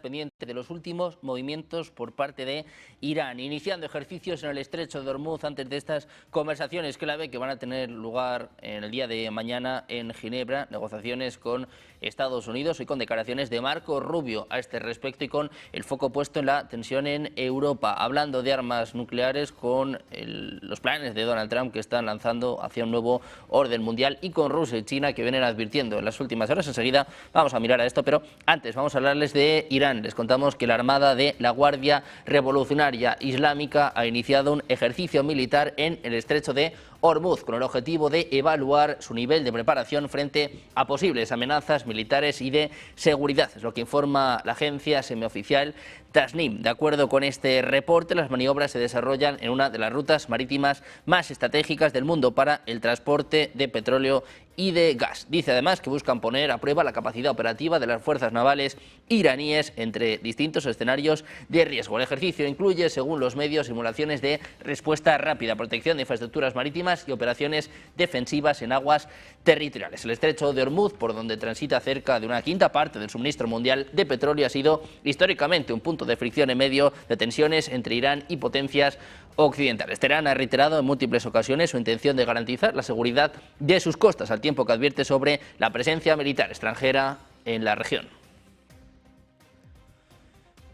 pendiente de los últimos movimientos por parte de Irán, iniciando ejercicios en el estrecho de Hormuz antes de estas conversaciones clave que van a tener lugar en el día de mañana en Ginebra, negociaciones con Estados Unidos y con declaraciones de Marco Rubio a este respecto y con el foco puesto en la tensión en Europa, hablando de armas nucleares con los planes de Donald Trump que están lanzando hacia un nuevo orden mundial y con Rusia y China que vienen advirtiendo en las últimas horas. Enseguida vamos a mirar a esto, pero antes vamos a hablarles de Irán. Les contamos que la Armada de la Guardia Revolucionaria Islámica ha iniciado un ejercicio militar en el estrecho de Hormuz con el objetivo de evaluar su nivel de preparación frente a posibles amenazas militares y de seguridad. Es lo que informa la agencia semioficial Tasnim. De acuerdo con este reporte, las maniobras se desarrollan en una de las rutas marítimas más estratégicas del mundo para el transporte de petróleo y de gas. Dice además que buscan poner a prueba la capacidad operativa de las fuerzas navales iraníes entre distintos escenarios de riesgo. El ejercicio incluye, según los medios, simulaciones de respuesta rápida, protección de infraestructuras marítimas y operaciones defensivas en aguas territoriales. El estrecho de Hormuz, por donde transita cerca de una quinta parte del suministro mundial de petróleo, ha sido históricamente un punto de fricción en medio de tensiones entre Irán y potencias occidentales. Teherán ha reiterado en múltiples ocasiones su intención de garantizar la seguridad de sus costas, al tiempo que advierte sobre la presencia militar extranjera en la región.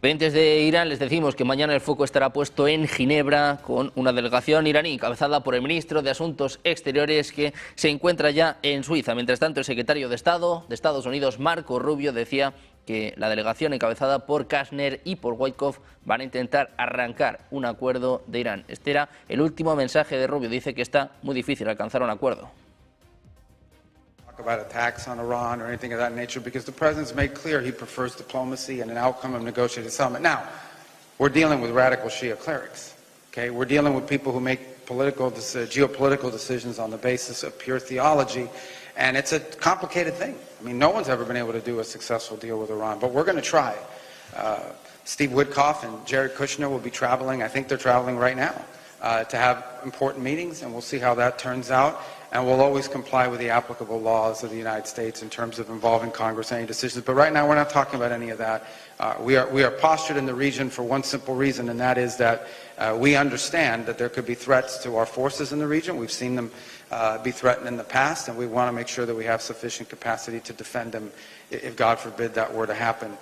Pendientes de Irán, les decimos que mañana el foco estará puesto en Ginebra con una delegación iraní encabezada por el ministro de Asuntos Exteriores que se encuentra ya en Suiza. Mientras tanto, el secretario de Estado de Estados Unidos, Marco Rubio, decía que la delegación encabezada por Kashner y por Witkoff van a intentar arrancar un acuerdo de Irán. Este era el último mensaje de Rubio. Dice que está muy difícil alcanzar un acuerdo. About attacks on Iran or anything of that nature, because the president's made clear he prefers diplomacy and an outcome of negotiated settlement. Now, we're dealing with radical Shia clerics, okay? We're dealing with people who make geopolitical decisions on the basis of pure theology, and it's a complicated thing. I mean, no one's ever been able to do a successful deal with Iran, but we're going to try. Steve Witkoff and Jared Kushner will be traveling. I think they're traveling right now to have important meetings, and we'll see how that turns out. And we'll always comply with the applicable laws of the United States in terms of involving Congress in any decisions. But right now, we're not talking about any of that. We are postured in the region for one simple reason, and that is that we understand that there could be threats to our forces in the region. We've seen them be threatened in the past, and we want to make sure that we have sufficient capacity to defend them if, God forbid, that were to happen.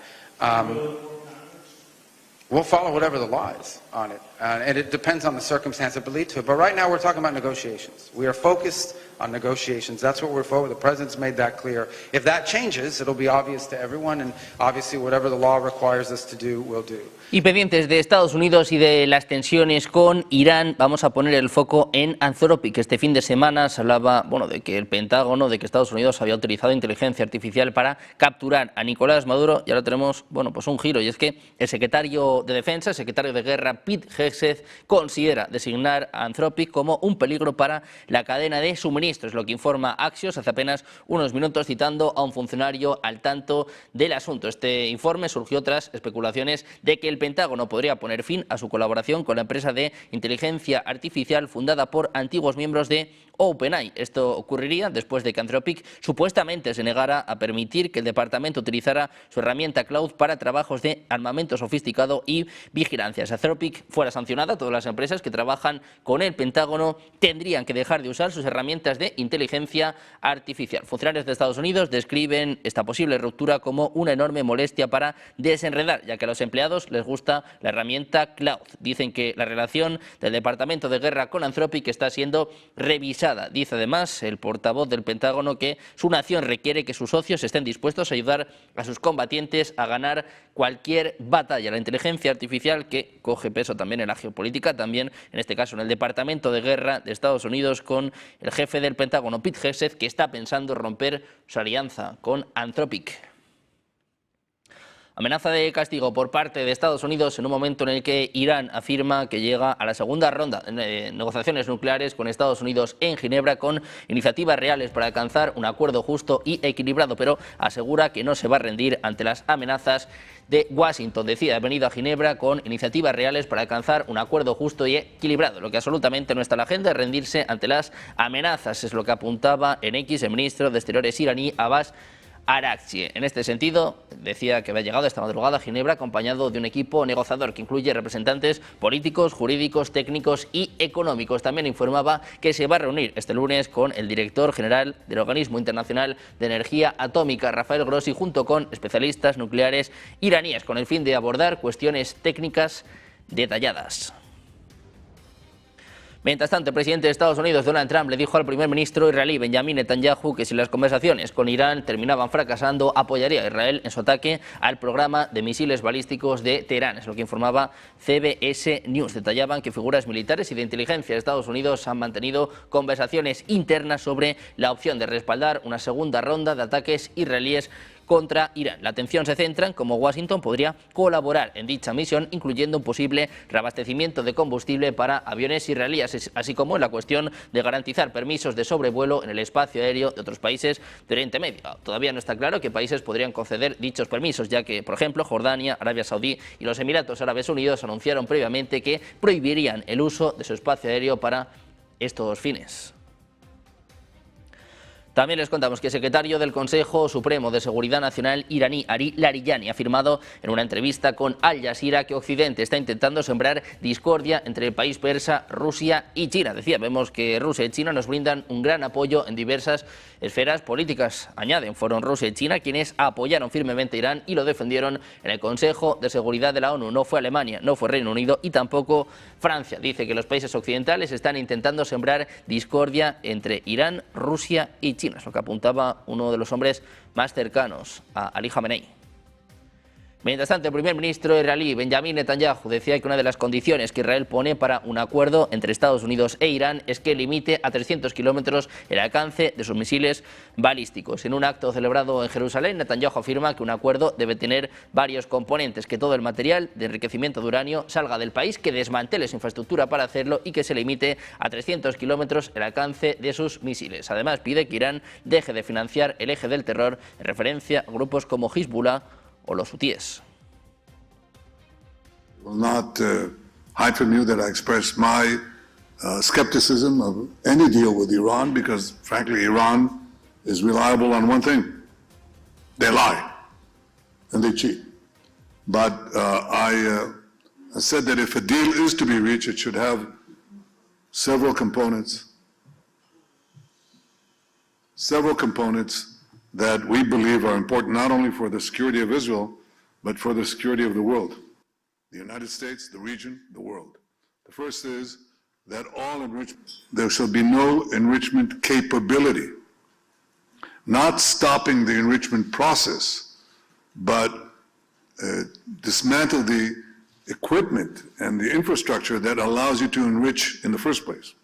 We'll follow whatever the law is on it, and it depends on the circumstance that lead to it. But right now we're talking about negotiations. We are focused on negotiations. That's what we're focused. The president's made that clear. If that changes, it'll be obvious to everyone, and obviously whatever the law requires us to do, we'll do. Y pendientes de Estados Unidos y de las tensiones con Irán, vamos a poner el foco en Anthropic. Este fin de semana se hablaba, de que el Pentágono, de que Estados Unidos había utilizado inteligencia artificial para capturar a Nicolás Maduro, y ahora tenemos, pues un giro, y es que el secretario de Defensa, el secretario de Guerra, Pete Hegseth, considera designar a Anthropic como un peligro para la cadena de suministros, lo que informa Axios hace apenas unos minutos, citando a un funcionario al tanto del asunto. Este informe surgió tras especulaciones de que el Pentágono podría poner fin a su colaboración con la empresa de inteligencia artificial fundada por antiguos miembros de OpenAI. Esto ocurriría después de que Anthropic supuestamente se negara a permitir que el departamento utilizara su herramienta cloud para trabajos de armamento sofisticado y vigilancia. Si Anthropic fuera sancionada, todas las empresas que trabajan con el Pentágono tendrían que dejar de usar sus herramientas de inteligencia artificial. Funcionarios de Estados Unidos describen esta posible ruptura como una enorme molestia para desenredar, ya que a los empleados les gusta la herramienta cloud. Dicen que la relación del Departamento de Guerra con Anthropic está siendo revisada. Dice además el portavoz del Pentágono que su nación requiere que sus socios estén dispuestos a ayudar a sus combatientes a ganar cualquier batalla. La inteligencia artificial, que coge peso también en la geopolítica, también en este caso en el Departamento de Guerra de Estados Unidos, con el jefe del Pentágono, Pete Hegseth, que está pensando romper su alianza con Anthropic. Amenaza de castigo por parte de Estados Unidos en un momento en el que Irán afirma que llega a la segunda ronda de negociaciones nucleares con Estados Unidos en Ginebra con iniciativas reales para alcanzar un acuerdo justo y equilibrado, pero asegura que no se va a rendir ante las amenazas de Washington. Decía, ha venido a Ginebra con iniciativas reales para alcanzar un acuerdo justo y equilibrado. Lo que absolutamente no está en la agenda es rendirse ante las amenazas, es lo que apuntaba en X el ministro de Exteriores iraní, Abbas Araghchi. En este sentido, decía que había llegado esta madrugada a Ginebra acompañado de un equipo negociador que incluye representantes políticos, jurídicos, técnicos y económicos. También informaba que se va a reunir este lunes con el director general del Organismo Internacional de Energía Atómica, Rafael Grossi, junto con especialistas nucleares iraníes, con el fin de abordar cuestiones técnicas detalladas. Mientras tanto, el presidente de Estados Unidos, Donald Trump, le dijo al primer ministro israelí, Benjamin Netanyahu, que si las conversaciones con Irán terminaban fracasando, apoyaría a Israel en su ataque al programa de misiles balísticos de Teherán. Es lo que informaba CBS News. Detallaban que figuras militares y de inteligencia de Estados Unidos han mantenido conversaciones internas sobre la opción de respaldar una segunda ronda de ataques israelíes contra Irán. La atención se centra en cómo Washington podría colaborar en dicha misión, incluyendo un posible reabastecimiento de combustible para aviones israelíes, así como en la cuestión de garantizar permisos de sobrevuelo en el espacio aéreo de otros países de Oriente Medio. Todavía no está claro qué países podrían conceder dichos permisos, ya que, por ejemplo, Jordania, Arabia Saudí y los Emiratos Árabes Unidos anunciaron previamente que prohibirían el uso de su espacio aéreo para estos fines. También les contamos que el secretario del Consejo Supremo de Seguridad Nacional iraní, Ari Larijani, ha afirmado en una entrevista con Al Jazeera que Occidente está intentando sembrar discordia entre el país persa, Rusia y China. Decía, vemos que Rusia y China nos brindan un gran apoyo en diversas esferas políticas. Añaden, fueron Rusia y China quienes apoyaron firmemente a Irán y lo defendieron en el Consejo de Seguridad de la ONU. No fue Alemania, no fue Reino Unido y tampoco Francia. Dice que los países occidentales están intentando sembrar discordia entre Irán, Rusia y China. Es lo que apuntaba uno de los hombres más cercanos a Ali Khamenei. Mientras tanto, el primer ministro israelí, Benjamin Netanyahu, decía que una de las condiciones que Israel pone para un acuerdo entre Estados Unidos e Irán es que limite a 300 kilómetros el alcance de sus misiles balísticos. En un acto celebrado en Jerusalén, Netanyahu afirma que un acuerdo debe tener varios componentes, que todo el material de enriquecimiento de uranio salga del país, que desmantele su infraestructura para hacerlo y que se limite a 300 kilómetros el alcance de sus misiles. Además, pide que Irán deje de financiar el eje del terror en referencia a grupos como Hezbollah o los hutíes. I will not hide from you that I express my skepticism of any deal with Iran because, frankly, Iran is reliable on one thing. They lie and they cheat. But I said that if a deal is to be reached, it should have several components that we believe are important not only for the security of Israel, but for the security of the world. The United States, the region, the world. The first is that there shall be no enrichment capability, not stopping the enrichment process, but dismantle the equipment and the infrastructure that allows you to enrich in the first place.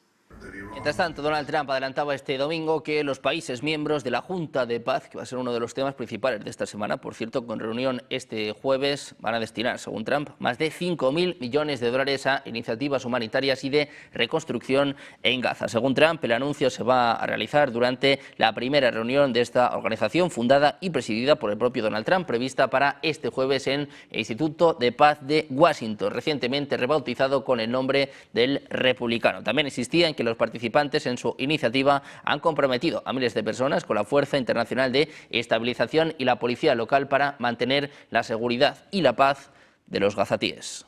Mientras tanto, Donald Trump adelantaba este domingo que los países miembros de la Junta de Paz, que va a ser uno de los temas principales de esta semana, por cierto, con reunión este jueves, van a destinar, según Trump, más de 5.000 millones de dólares a iniciativas humanitarias y de reconstrucción en Gaza. Según Trump, el anuncio se va a realizar durante la primera reunión de esta organización, fundada y presidida por el propio Donald Trump, prevista para este jueves en el Instituto de Paz de Washington, recientemente rebautizado con el nombre del Republicano. También insistía en que los participantes en su iniciativa han comprometido a miles de personas con la Fuerza Internacional de Estabilización y la Policía Local para mantener la seguridad y la paz de los gazatíes.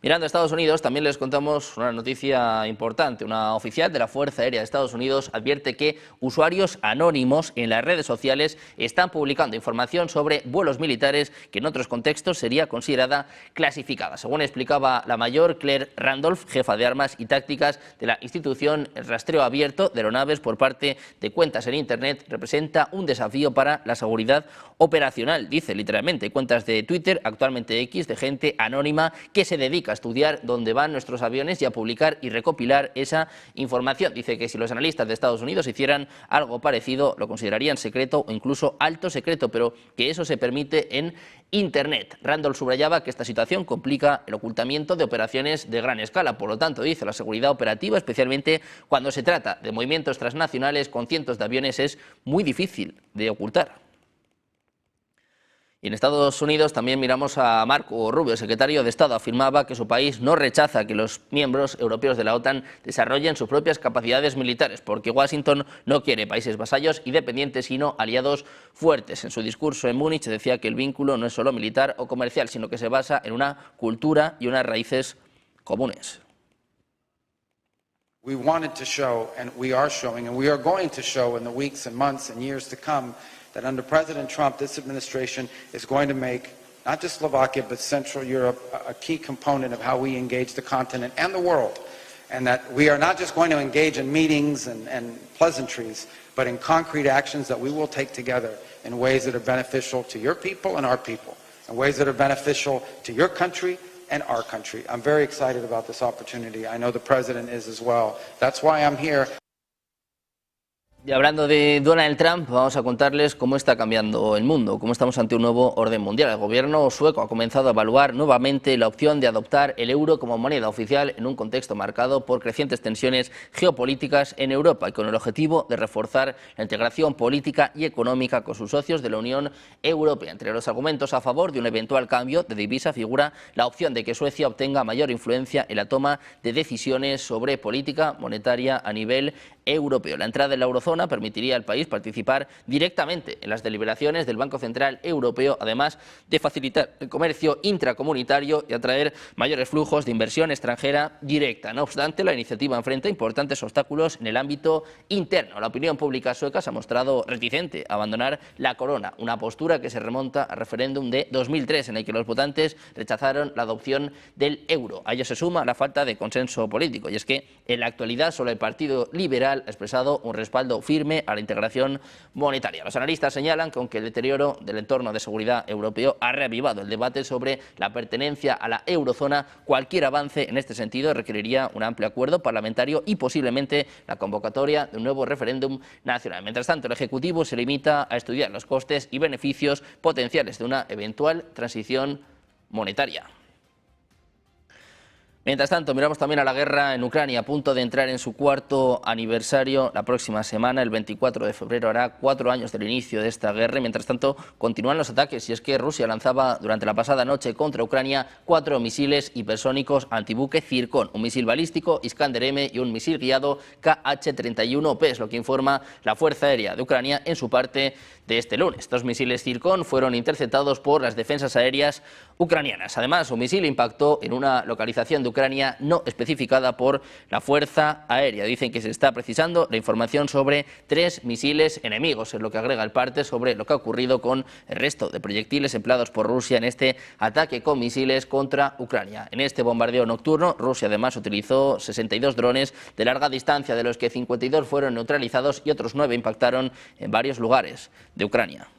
Mirando a Estados Unidos, también les contamos una noticia importante. Una oficial de la Fuerza Aérea de Estados Unidos advierte que usuarios anónimos en las redes sociales están publicando información sobre vuelos militares que en otros contextos sería considerada clasificada. Según explicaba la mayor Claire Randolph, jefa de armas y tácticas de la institución, el rastreo abierto de aeronaves por parte de cuentas en Internet representa un desafío para la seguridad operacional. Dice literalmente, cuentas de Twitter, actualmente X, de gente anónima que se dedica a estudiar dónde van nuestros aviones y a publicar y recopilar esa información. Dice que si los analistas de Estados Unidos hicieran algo parecido, lo considerarían secreto o incluso alto secreto, pero que eso se permite en Internet. Randall subrayaba que esta situación complica el ocultamiento de operaciones de gran escala. Por lo tanto, dice, la seguridad operativa, especialmente cuando se trata de movimientos transnacionales con cientos de aviones, es muy difícil de ocultar. Y en Estados Unidos también miramos a Marco Rubio, el secretario de Estado, afirmaba que su país no rechaza que los miembros europeos de la OTAN desarrollen sus propias capacidades militares, porque Washington no quiere países vasallos y dependientes, sino aliados fuertes. En su discurso en Múnich decía que el vínculo no es solo militar o comercial, sino que se basa en una cultura y unas raíces comunes. We wanted to show, and we are showing, and we are going to show in the weeks and months and years to come, that under President Trump, this administration is going to make not just Slovakia, but Central Europe a key component of how we engage the continent and the world. And that we are not just going to engage in meetings and pleasantries, but in concrete actions that we will take together in ways that are beneficial to your people and our people, in ways that are beneficial to your country and our country. I'm very excited about this opportunity. I know the President is as well. That's why I'm here. Y hablando de Donald Trump, vamos a contarles cómo está cambiando el mundo, cómo estamos ante un nuevo orden mundial. El gobierno sueco ha comenzado a evaluar nuevamente la opción de adoptar el euro como moneda oficial en un contexto marcado por crecientes tensiones geopolíticas en Europa y con el objetivo de reforzar la integración política y económica con sus socios de la Unión Europea. Entre los argumentos a favor de un eventual cambio de divisa figura la opción de que Suecia obtenga mayor influencia en la toma de decisiones sobre política monetaria a nivel europeo. La entrada en la eurozona permitiría al país participar directamente en las deliberaciones del Banco Central Europeo, además de facilitar el comercio intracomunitario y atraer mayores flujos de inversión extranjera directa. No obstante, la iniciativa enfrenta importantes obstáculos en el ámbito interno. La opinión pública sueca se ha mostrado reticente a abandonar la corona, una postura que se remonta al referéndum de 2003, en el que los votantes rechazaron la adopción del euro. A ello se suma la falta de consenso político, y es que en la actualidad solo el Partido Liberal ha expresado un respaldo firme a la integración monetaria. Los analistas señalan que aunque el deterioro del entorno de seguridad europeo ha reavivado el debate sobre la pertenencia a la eurozona, cualquier avance en este sentido requeriría un amplio acuerdo parlamentario y posiblemente la convocatoria de un nuevo referéndum nacional. Mientras tanto, el Ejecutivo se limita a estudiar los costes y beneficios potenciales de una eventual transición monetaria. Mientras tanto, miramos también a la guerra en Ucrania, a punto de entrar en su cuarto aniversario la próxima semana. El 24 de febrero hará 4 años del inicio de esta guerra y mientras tanto continúan los ataques, y es que Rusia lanzaba durante la pasada noche contra Ucrania 4 misiles hipersónicos antibuque Zircon, un misil balístico Iskander-M y un misil guiado Kh-31P, es lo que informa la Fuerza Aérea de Ucrania en su parte de este lunes. Estos misiles Zircon fueron interceptados por las defensas aéreas ucranianas. Además, un misil impactó en una localización de Ucrania no especificada por la Fuerza Aérea. Dicen que se está precisando la información sobre 3 misiles enemigos, es lo que agrega el parte sobre lo que ha ocurrido con el resto de proyectiles empleados por Rusia en este ataque con misiles contra Ucrania. En este bombardeo nocturno, Rusia además utilizó 62 drones de larga distancia, de los que 52 fueron neutralizados y otros 9 impactaron en varios lugares de Ucrania.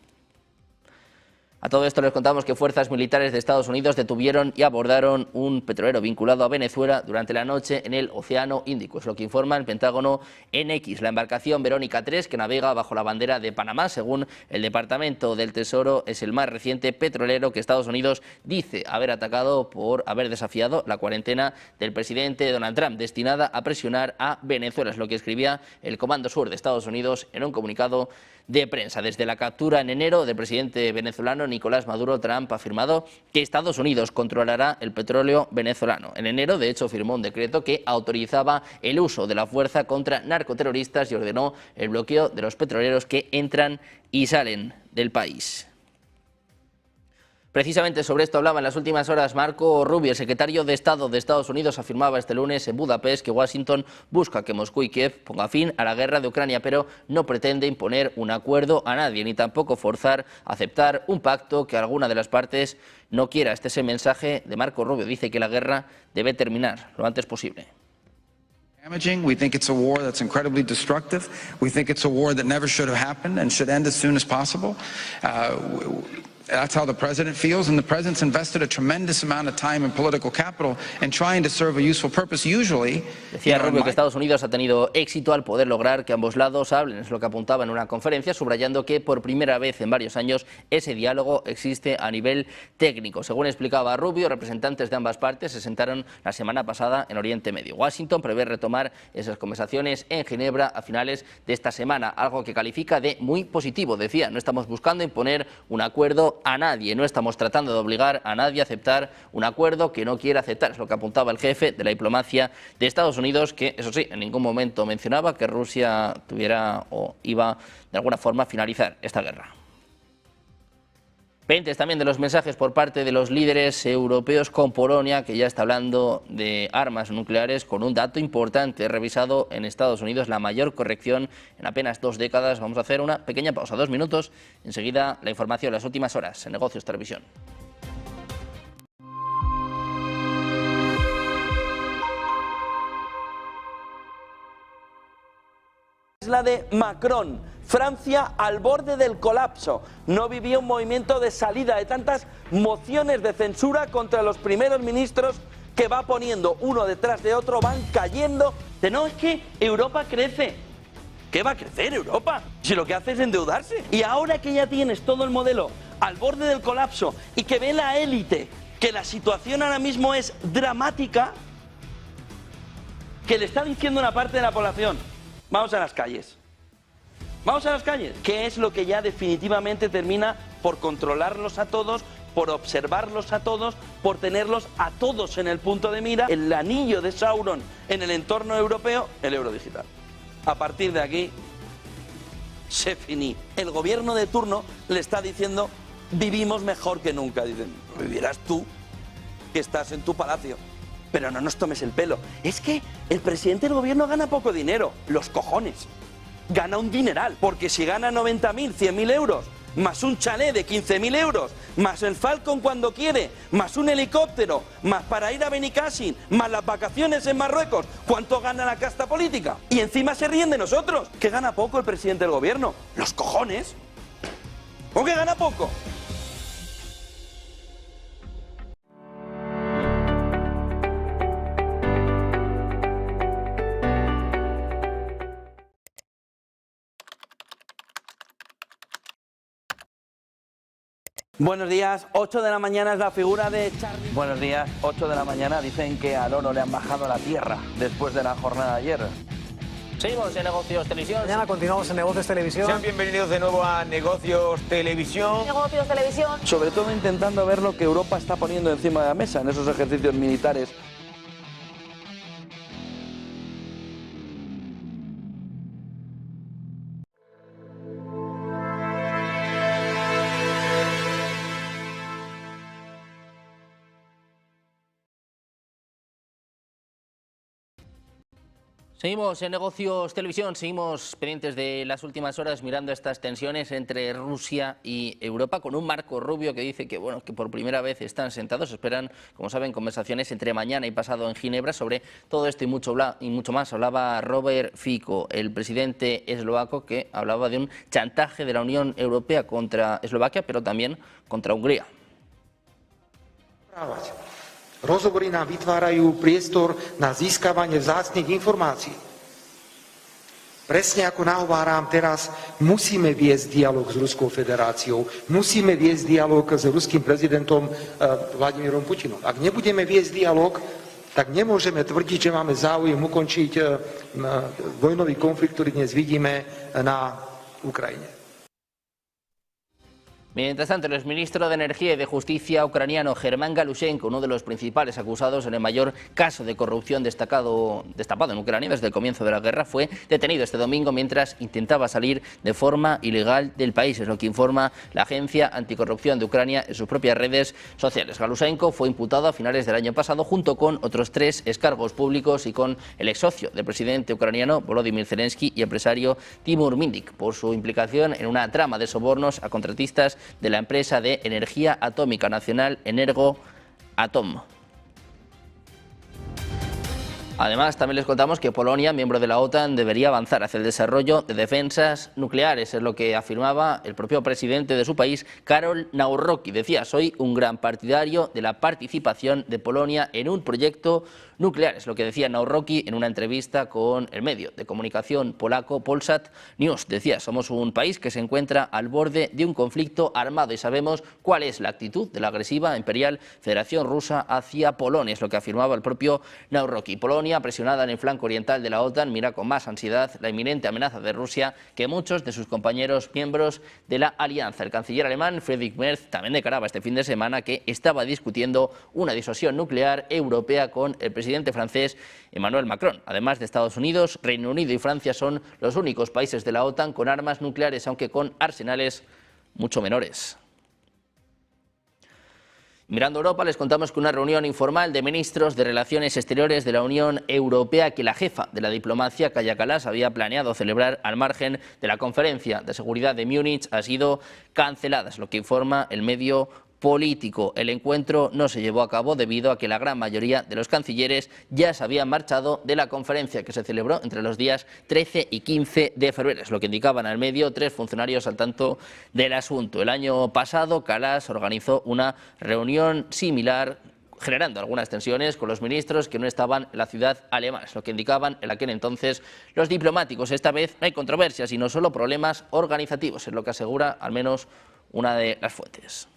A todo esto les contamos que fuerzas militares de Estados Unidos detuvieron y abordaron un petrolero vinculado a Venezuela durante la noche en el Océano Índico. Es lo que informa el Pentágono en X. La embarcación Verónica 3, que navega bajo la bandera de Panamá, según el Departamento del Tesoro, es el más reciente petrolero que Estados Unidos dice haber atacado por haber desafiado la cuarentena del presidente Donald Trump, destinada a presionar a Venezuela. Es lo que escribía el Comando Sur de Estados Unidos en un comunicado de prensa. Desde la captura en enero del presidente venezolano Nicolás Maduro, Trump ha afirmado que Estados Unidos controlará el petróleo venezolano. En enero, de hecho, firmó un decreto que autorizaba el uso de la fuerza contra narcoterroristas y ordenó el bloqueo de los petroleros que entran y salen del país. Precisamente sobre esto hablaba en las últimas horas Marco Rubio, el secretario de Estado de Estados Unidos. Afirmaba este lunes en Budapest que Washington busca que Moscú y Kiev ponga fin a la guerra de Ucrania, pero no pretende imponer un acuerdo a nadie, ni tampoco forzar a aceptar un pacto que alguna de las partes no quiera. Este es el mensaje de Marco Rubio. Dice que la guerra debe terminar lo antes posible. We think it's a war that's incredibly destructive. We think it's a war that never should have happened and should end as soon as possible. That's how the president feels, and the president's invested a tremendous amount of time and political capital in trying to serve a useful purpose. Usually, decía Rubio que Estados Unidos ha tenido éxito al poder lograr que ambos lados hablen, es lo que apuntaba en una conferencia, subrayando que por primera vez en varios años ese diálogo existe a nivel técnico. Según explicaba Rubio, representantes de ambas partes se sentaron la semana pasada en Oriente Medio. Washington prevé retomar esas conversaciones en Ginebra a finales de esta semana, algo que califica de muy positivo. Decía, no estamos buscando imponer un acuerdo obligado a nadie, no estamos tratando de obligar a nadie a aceptar un acuerdo que no quiera aceptar, es lo que apuntaba el jefe de la diplomacia de Estados Unidos, que eso sí, en ningún momento mencionaba que Rusia tuviera o iba de alguna forma a finalizar esta guerra. Pendientes también de los mensajes por parte de los líderes europeos con Polonia, que ya está hablando de armas nucleares, con un dato importante revisado en Estados Unidos, la mayor corrección en apenas 2 décadas. Vamos a hacer una pequeña pausa, 2 minutos, enseguida la información de las últimas horas en Negocios Televisión. Es la de Macron. Francia al borde del colapso. No vivía un movimiento de salida de tantas mociones de censura contra los primeros ministros que va poniendo uno detrás de otro, van cayendo. No, es que Europa crece. ¿Qué va a crecer Europa? Si lo que hace es endeudarse. Y ahora que ya tienes todo el modelo al borde del colapso y que ve la élite que la situación ahora mismo es dramática, que le está diciendo una parte de la población: vamos a las calles. Vamos a las calles. ¿Qué es lo que ya definitivamente termina por controlarlos a todos, por observarlos a todos, por tenerlos a todos en el punto de mira? El anillo de Sauron en el entorno europeo, el euro digital. A partir de aquí, se finí. El gobierno de turno le está diciendo: vivimos mejor que nunca. Dicen: vivirás tú, que estás en tu palacio, pero no nos tomes el pelo. Es que el presidente del gobierno gana poco dinero, los cojones. Gana un dineral, porque si gana 90.000, 100.000 euros, más un chalet de 15.000 euros, más el Falcon cuando quiere, más un helicóptero, más para ir a Benicàssim, más las vacaciones en Marruecos, ¿cuánto gana la casta política? Y encima se ríen de nosotros, que gana poco el presidente del gobierno. ¡Los cojones! ¿Cómo que gana poco? Buenos días, 8 de la mañana es la figura de Charlie. Buenos días, 8 de la mañana, dicen que al oro le han bajado a la tierra después de la jornada de ayer. Seguimos en Negocios Televisión. Mañana continuamos en Negocios Televisión. Sean bienvenidos de nuevo a Negocios Televisión. Negocios Televisión. Sobre todo intentando ver lo que Europa está poniendo encima de la mesa en esos ejercicios militares. Seguimos en Negocios Televisión, seguimos pendientes de las últimas horas mirando estas tensiones entre Rusia y Europa, con un Marco Rubio que dice que, bueno, que por primera vez están sentados. Esperan, como saben, conversaciones entre mañana y pasado en Ginebra sobre todo esto y mucho más. Hablaba Robert Fico, el presidente eslovaco, que hablaba de un chantaje de la Unión Europea contra Eslovaquia, pero también contra Hungría. Rozhovory nám vytvárajú priestor na získavanie vzácnych informácií. Presne ako nahováram teraz, musíme viesť dialog s Ruskou federáciou, musíme viesť dialog s ruským prezidentom Vladimírom Putinom. Ak nebudeme viesť dialog, tak nemôžeme tvrdiť, že máme záujem ukončiť vojnový konflikt, ktorý dnes vidíme na Ukrajine. Mientras tanto, el exministro de Energía y de Justicia ucraniano Germán Galushenko, uno de los principales acusados en el mayor caso de corrupción destapado en Ucrania desde el comienzo de la guerra, fue detenido este domingo mientras intentaba salir de forma ilegal del país. Es lo que informa la Agencia Anticorrupción de Ucrania en sus propias redes sociales. Galushenko fue imputado a finales del año pasado junto con otros 3 excargos públicos y con el ex socio del presidente ucraniano Volodymyr Zelensky y empresario Timur Mindik por su implicación en una trama de sobornos a contratistas de la empresa de energía atómica nacional Energoatom. Además, también les contamos que Polonia, miembro de la OTAN, debería avanzar hacia el desarrollo de defensas nucleares. Es lo que afirmaba el propio presidente de su país, Karol Nawrocki. Decía: soy un gran partidario de la participación de Polonia en un proyecto nucleares, lo que decía Nawrocki en una entrevista con el medio de comunicación polaco Polsat News. Decía, somos un país que se encuentra al borde de un conflicto armado y sabemos cuál es la actitud de la agresiva imperial Federación Rusa hacia Polonia, es lo que afirmaba el propio Nawrocki. Polonia, presionada en el flanco oriental de la OTAN, mira con más ansiedad la inminente amenaza de Rusia que muchos de sus compañeros miembros de la alianza. El canciller alemán Friedrich Merz también declaraba este fin de semana que estaba discutiendo una disuasión nuclear europea con el presidente francés Emmanuel Macron. Además de Estados Unidos, Reino Unido y Francia son los únicos países de la OTAN con armas nucleares, aunque con arsenales mucho menores. Mirando a Europa, les contamos que una reunión informal de ministros de Relaciones Exteriores de la Unión Europea que la jefa de la diplomacia, Kaja Kallas, había planeado celebrar al margen de la conferencia de seguridad de Múnich ha sido cancelada, es lo que informa el medio político. El encuentro no se llevó a cabo debido a que la gran mayoría de los cancilleres ya se habían marchado de la conferencia que se celebró entre los días 13 y 15 de febrero, es lo que indicaban al medio 3 funcionarios al tanto del asunto. El año pasado, Kallas organizó una reunión similar, generando algunas tensiones con los ministros que no estaban en la ciudad alemana, es lo que indicaban en aquel entonces los diplomáticos. Esta vez no hay controversias, sino solo problemas organizativos, es lo que asegura al menos una de las fuentes.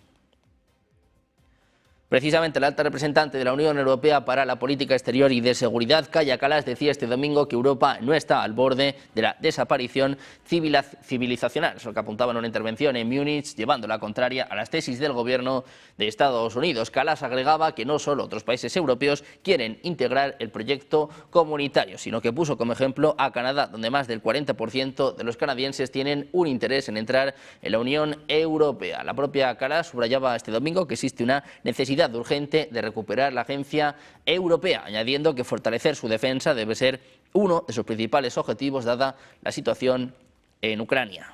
Precisamente la alta representante de la Unión Europea para la Política Exterior y de Seguridad, Kaja Kallas, decía este domingo que Europa no está al borde de la desaparición civilizacional, es lo que apuntaba en una intervención en Múnich, llevando la contraria a las tesis del gobierno de Estados Unidos. Kallas agregaba que no solo otros países europeos quieren integrar el proyecto comunitario, sino que puso como ejemplo a Canadá, donde más del 40% de los canadienses tienen un interés en entrar en la Unión Europea. La propia Kallas subrayaba este domingo que existe una necesidad urgente de recuperar la agencia europea, añadiendo que fortalecer su defensa debe ser uno de sus principales objetivos dada la situación en Ucrania.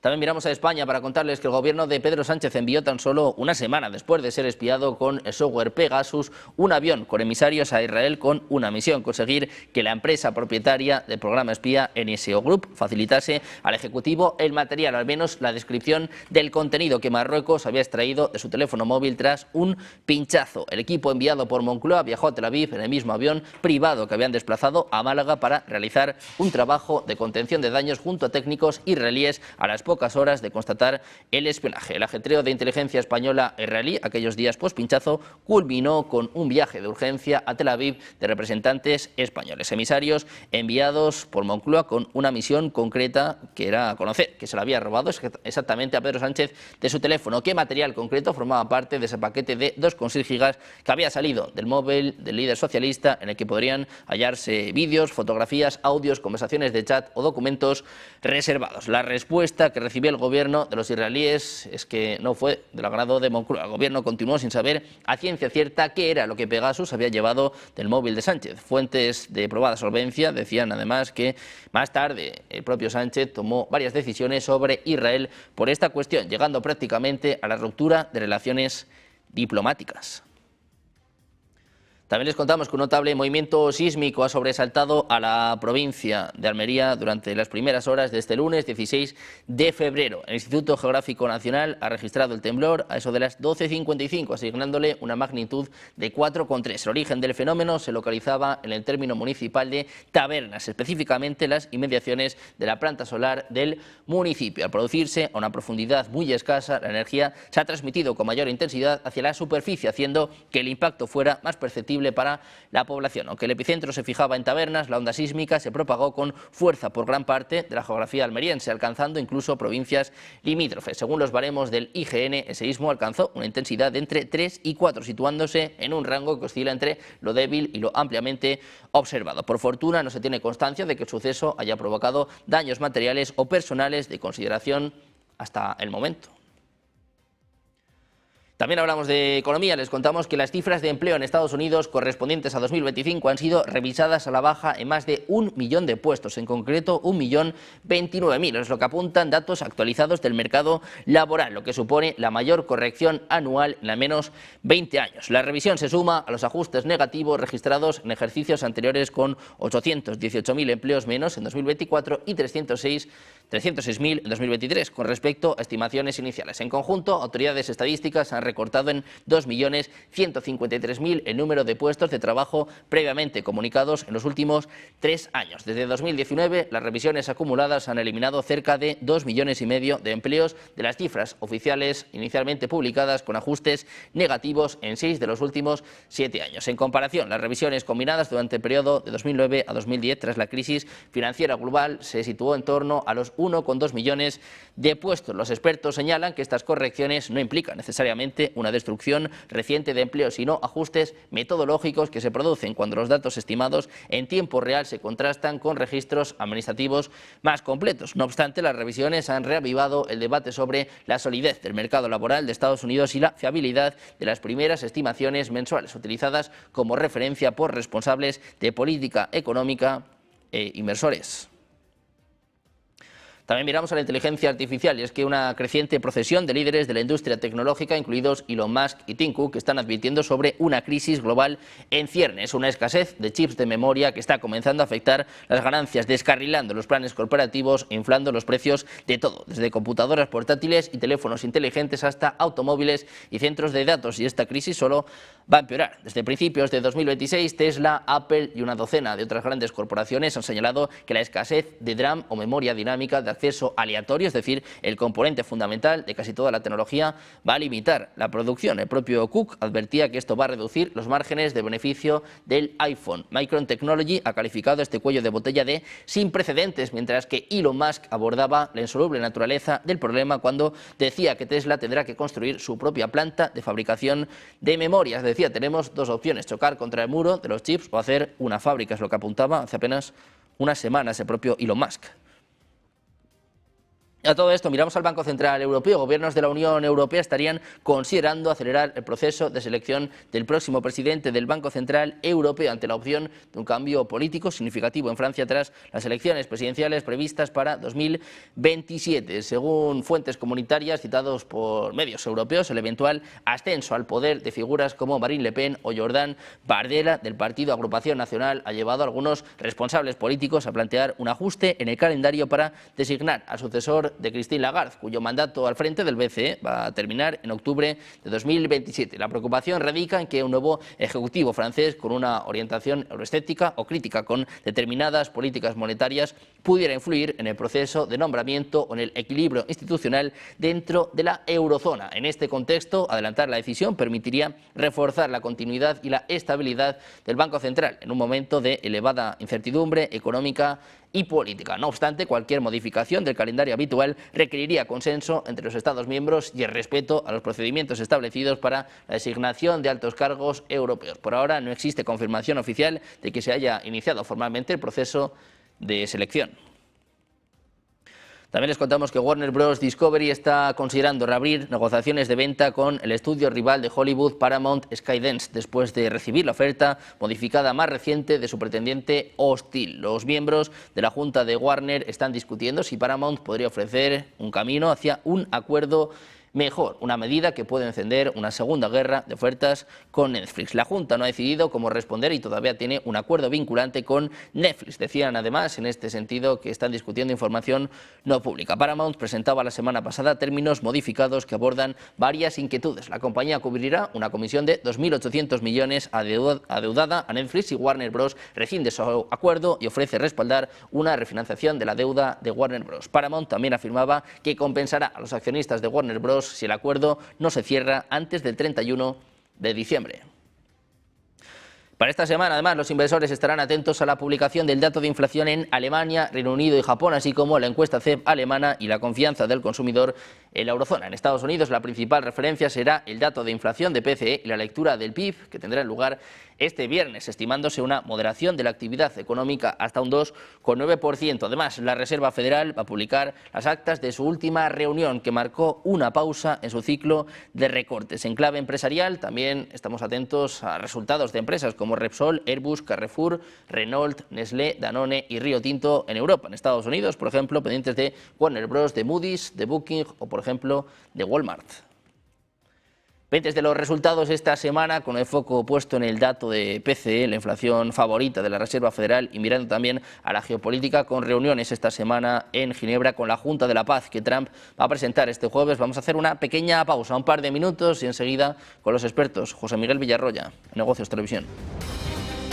También miramos a España para contarles que el gobierno de Pedro Sánchez envió tan solo una semana después de ser espiado con el software Pegasus un avión con emisarios a Israel con una misión: conseguir que la empresa propietaria del programa espía NSO Group facilitase al Ejecutivo el material, al menos la descripción del contenido que Marruecos había extraído de su teléfono móvil tras un pinchazo. El equipo enviado por Moncloa viajó a Tel Aviv en el mismo avión privado que habían desplazado a Málaga para realizar un trabajo de contención de daños junto a técnicos israelíes a las pocas horas de constatar el espionaje. El ajetreo de inteligencia española israelí aquellos días post pinchazo culminó con un viaje de urgencia a Tel Aviv de representantes españoles, emisarios enviados por Moncloa con una misión concreta que era conocer que se le había robado exactamente a Pedro Sánchez de su teléfono, qué material concreto formaba parte de ese paquete de 2,6 gigas que había salido del móvil del líder socialista, en el que podrían hallarse vídeos, fotografías, audios, conversaciones de chat o documentos reservados. La respuesta que recibió el gobierno de los israelíes es que no fue del agrado de Moncloa. El gobierno continuó sin saber a ciencia cierta qué era lo que Pegasus había llevado del móvil de Sánchez. Fuentes de probada solvencia decían además que más tarde el propio Sánchez tomó varias decisiones sobre Israel por esta cuestión, llegando prácticamente a la ruptura de relaciones diplomáticas. También les contamos que un notable movimiento sísmico ha sobresaltado a la provincia de Almería durante las primeras horas de este lunes 16 de febrero. El Instituto Geográfico Nacional ha registrado el temblor a eso de las 12:55, asignándole una magnitud de 4,3. El origen del fenómeno se localizaba en el término municipal de Tabernas, específicamente las inmediaciones de la planta solar del municipio. Al producirse a una profundidad muy escasa, la energía se ha transmitido con mayor intensidad hacia la superficie, haciendo que el impacto fuera más perceptible para la población. Aunque el epicentro se fijaba en Tabernas, la onda sísmica se propagó con fuerza por gran parte de la geografía almeriense, alcanzando incluso provincias limítrofes. Según los baremos del IGN, el seísmo alcanzó una intensidad de entre 3 y 4, situándose en un rango que oscila entre lo débil y lo ampliamente observado. Por fortuna, no se tiene constancia de que el suceso haya provocado daños materiales o personales de consideración hasta el momento. También hablamos de economía. Les contamos que las cifras de empleo en Estados Unidos correspondientes a 2025 han sido revisadas a la baja en más de 1 millón de puestos, en concreto 1.029.000. Es lo que apuntan datos actualizados del mercado laboral, lo que supone la mayor corrección anual en al menos 20 años. La revisión se suma a los ajustes negativos registrados en ejercicios anteriores, con 818.000 empleos menos en 2024 y 306 306.000 en 2023, con respecto a estimaciones iniciales. En conjunto, autoridades estadísticas han recortado en 2.153.000 el número de puestos de trabajo previamente comunicados en los últimos 3 años. Desde 2019, las revisiones acumuladas han eliminado cerca de 2,5 millones de empleos de las cifras oficiales inicialmente publicadas, con ajustes negativos en 6 de los últimos 7 años. En comparación, las revisiones combinadas durante el periodo de 2009 a 2010, tras la crisis financiera global, se situó en torno a los 1,2 millones de puestos. Los expertos señalan que estas correcciones no implican necesariamente una destrucción reciente de empleo, sino ajustes metodológicos que se producen cuando los datos estimados en tiempo real se contrastan con registros administrativos más completos. No obstante, las revisiones han reavivado el debate sobre la solidez del mercado laboral de Estados Unidos y la fiabilidad de las primeras estimaciones mensuales utilizadas como referencia por responsables de política económica e inversores. También miramos a la inteligencia artificial, y es que una creciente procesión de líderes de la industria tecnológica, incluidos Elon Musk y Tim Cook, están advirtiendo sobre una crisis global en ciernes, una escasez de chips de memoria que está comenzando a afectar las ganancias, descarrilando los planes corporativos e inflando los precios de todo, desde computadoras portátiles y teléfonos inteligentes hasta automóviles y centros de datos. Y esta crisis solo va a empeorar. Desde principios de 2026, Tesla, Apple y una docena de otras grandes corporaciones han señalado que la escasez de DRAM o memoria dinámica de acceso aleatorio, es decir, el componente fundamental de casi toda la tecnología, va a limitar la producción. El propio Cook advertía que esto va a reducir los márgenes de beneficio del iPhone. Micron Technology ha calificado este cuello de botella de sin precedentes, mientras que Elon Musk abordaba la insoluble naturaleza del problema cuando decía que Tesla tendrá que construir su propia planta de fabricación de memorias. Decía, tenemos dos opciones: chocar contra el muro de los chips o hacer una fábrica, es lo que apuntaba hace apenas unas semanas el propio Elon Musk. A todo esto, miramos al Banco Central Europeo. Gobiernos de la Unión Europea estarían considerando acelerar el proceso de selección del próximo presidente del Banco Central Europeo ante la opción de un cambio político significativo en Francia tras las elecciones presidenciales previstas para 2027. Según fuentes comunitarias citados por medios europeos, el eventual ascenso al poder de figuras como Marine Le Pen o Jordan Bardella del partido Agrupación Nacional ha llevado a algunos responsables políticos a plantear un ajuste en el calendario para designar al sucesor de Christine Lagarde, cuyo mandato al frente del BCE va a terminar en octubre de 2027. La preocupación radica en que un nuevo ejecutivo francés con una orientación euroescéptica o crítica con determinadas políticas monetarias pudiera influir en el proceso de nombramiento o en el equilibrio institucional dentro de la eurozona. En este contexto, adelantar la decisión permitiría reforzar la continuidad y la estabilidad del Banco Central en un momento de elevada incertidumbre económica y política. No obstante, cualquier modificación del calendario habitual requeriría consenso entre los Estados miembros y el respeto a los procedimientos establecidos para la designación de altos cargos europeos. Por ahora no existe confirmación oficial de que se haya iniciado formalmente el proceso de selección. También les contamos que Warner Bros. Discovery está considerando reabrir negociaciones de venta con el estudio rival de Hollywood Paramount Skydance, después de recibir la oferta modificada más reciente de su pretendiente hostil. Los miembros de la Junta de Warner están discutiendo si Paramount podría ofrecer un camino hacia un acuerdo mejor, una medida que puede encender una segunda guerra de ofertas con Netflix. La Junta no ha decidido cómo responder y todavía tiene un acuerdo vinculante con Netflix. Decían además en este sentido que están discutiendo información no pública. Paramount presentaba la semana pasada términos modificados que abordan varias inquietudes. La compañía cubrirá una comisión de 2.800 millones adeudada a Netflix y Warner Bros. Rescinde su acuerdo y ofrece respaldar una refinanciación de la deuda de Warner Bros. Paramount también afirmaba que compensará a los accionistas de Warner Bros. Si el acuerdo no se cierra antes del 31 de diciembre. Para esta semana, además, los inversores estarán atentos a la publicación del dato de inflación en Alemania, Reino Unido y Japón, así como la encuesta CEP alemana y la confianza del consumidor en la eurozona. En Estados Unidos, la principal referencia será el dato de inflación de PCE y la lectura del PIB, que tendrá lugar este viernes, estimándose una moderación de la actividad económica hasta un 2,9%. Además, la Reserva Federal va a publicar las actas de su última reunión, que marcó una pausa en su ciclo de recortes. En clave empresarial, también estamos atentos a resultados de empresas como Repsol, Airbus, Carrefour, Renault, Nestlé, Danone y Río Tinto en Europa. En Estados Unidos, por ejemplo, pendientes de Warner Bros., de Moody's, de Booking o, por ejemplo, de Walmart. Pendientes de los resultados esta semana, con el foco puesto en el dato de PCE, la inflación favorita de la Reserva Federal, y mirando también a la geopolítica, con reuniones esta semana en Ginebra con la Junta de la Paz que Trump va a presentar este jueves. Vamos a hacer una pequeña pausa, un par de minutos, y enseguida con los expertos. José Miguel Villarroya, Negocios Televisión.